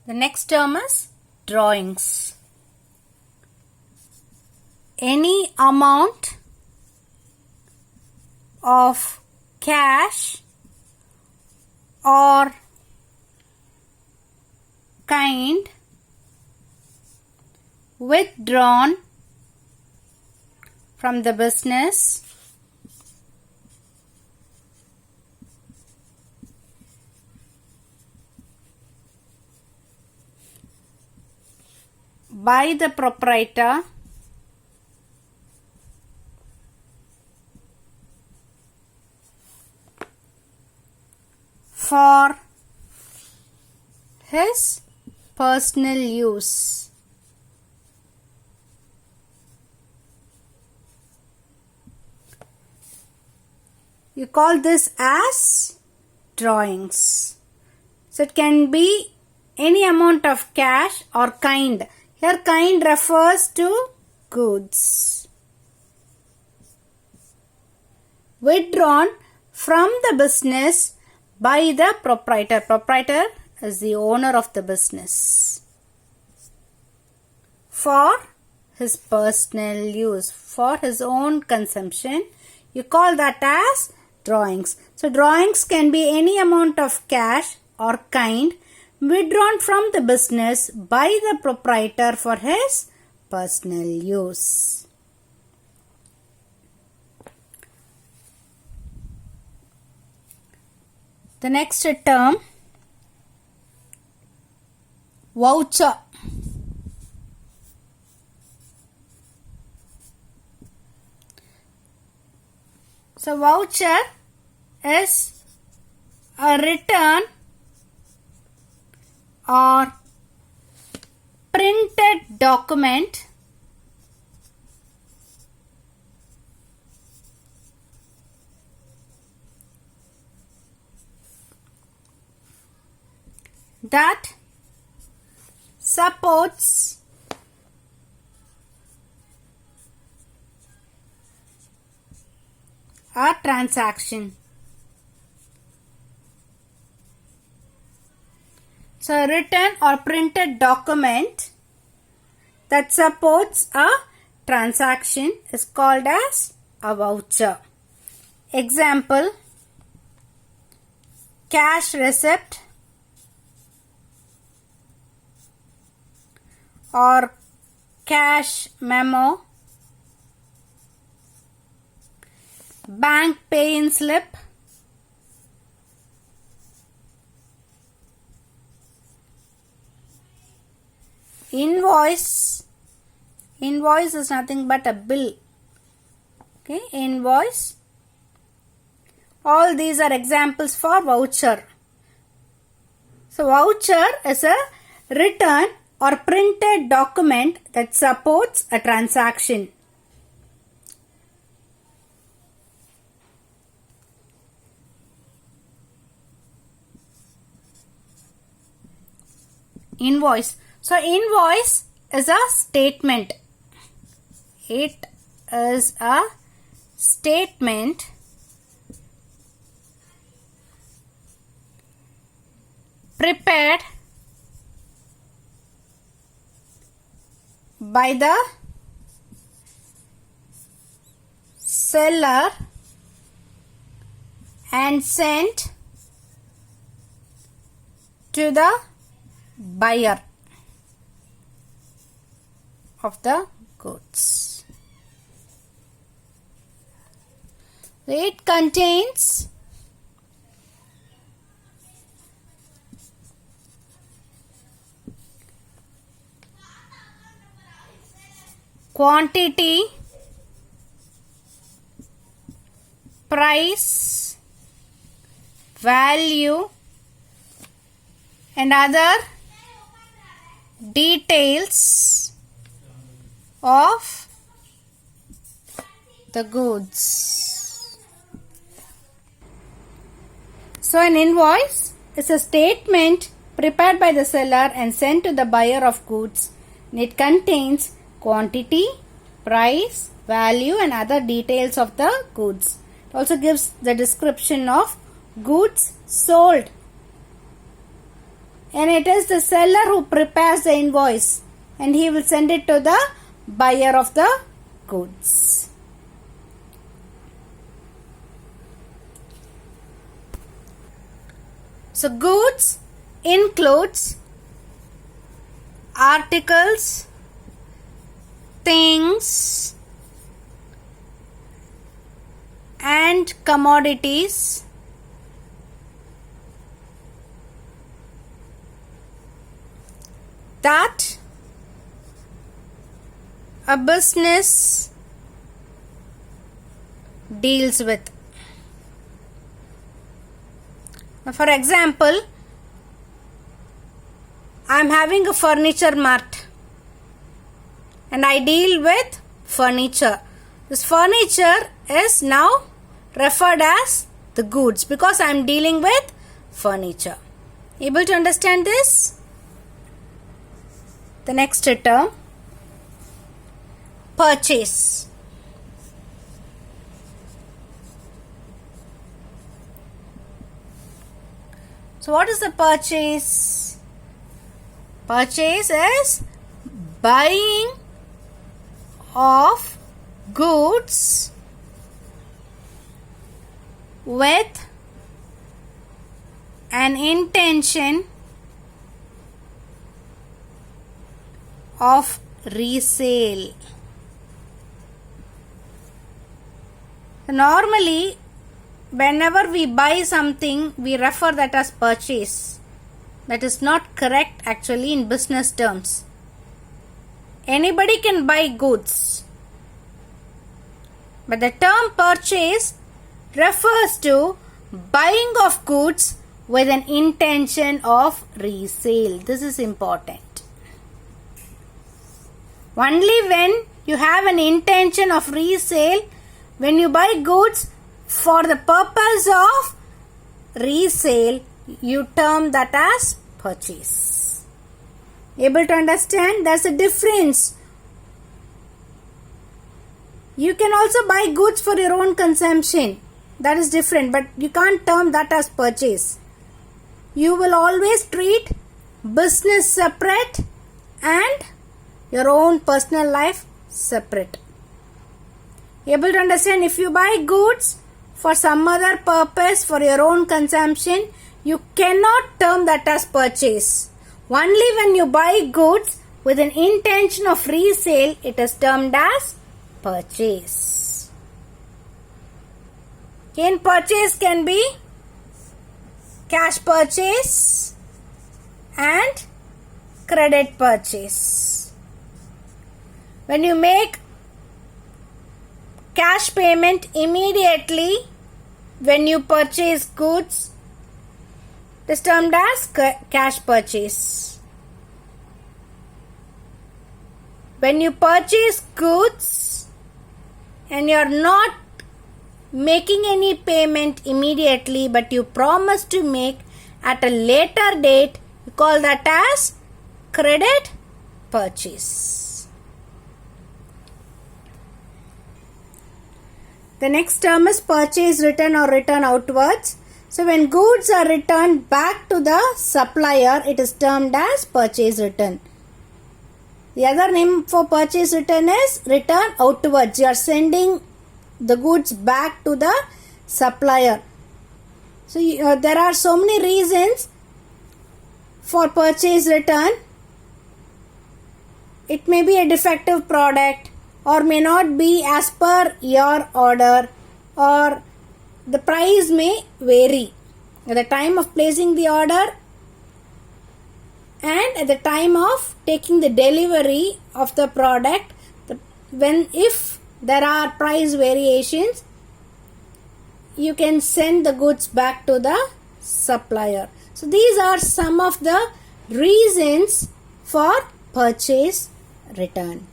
The next term is drawings. Any amount of cash or kind withdrawn from the business by the proprietor for his personal use. You call this as drawings. So it can be any amount of cash or kind. Here kind refers to goods. Withdrawn from the business by the proprietor. Proprietor is the owner of the business. For his personal use, for his own consumption, you call that as drawings. So drawings can be any amount of cash or kind withdrawn from the business by the proprietor for his personal use. The next term, voucher. So voucher is a return or printed document that supports a transaction. So a written or printed document that supports a transaction is called as a voucher. Example, cash receipt or cash memo, bank pay-in slip, invoice. Invoice is nothing but a bill. Okay, invoice. All these are examples for voucher. So voucher is a written or printed document that supports a transaction. Invoice. So invoice is a statement. It is a statement prepared by the seller and sent to the buyer of the goods. It contains quantity, price, value and other details of the goods. So an invoice is a statement prepared by the seller and sent to the buyer of goods. It contains quantity, price, value and other details of the goods. It also gives the description of goods sold. and it is the seller who prepares the invoice and he will send it to the buyer of the goods. So goods includes articles, things and commodities that a business deals with. For example, I am having a furniture mart and I deal with furniture. This furniture is now referred as the goods because I am dealing with furniture. Able to understand this? The next term, purchase. So what is the purchase? Purchase is buying of goods with an intention of resale. Normally, whenever we buy something, we refer that as purchase. That is not correct actually in business terms. Anybody can buy goods, but the term purchase refers to buying of goods with an intention of resale. This is important. Only when you have an intention of resale, when you buy goods for the purpose of resale, you term that as purchase. Able to understand? There's a difference. You can also buy goods for your own consumption. That is different, but you can't term that as purchase. You will always treat business separate and your own personal life separate. Able to understand? If you buy goods for some other purpose for your own consumption, you cannot term that as purchase. Only when you buy goods with an intention of resale, it is termed as purchase. In purchase can be cash purchase and credit purchase. When you make cash payment immediately when you purchase goods, it is termed as cash purchase. When you purchase goods and you are not making any payment immediately but you promise to make at a later date, you call that as credit purchase. The next term is purchase return or return outwards. So when goods are returned back to the supplier, it is termed as purchase return. The other name for purchase return is return outwards. You are sending the goods back to the supplier. So there are so many reasons for purchase return. It may be a defective product or may not be as per your order, or the price may vary at the time of placing the order and at the time of taking the delivery of the product. If there are price variations, you can send the goods back to the supplier. So these are some of the reasons for purchase return.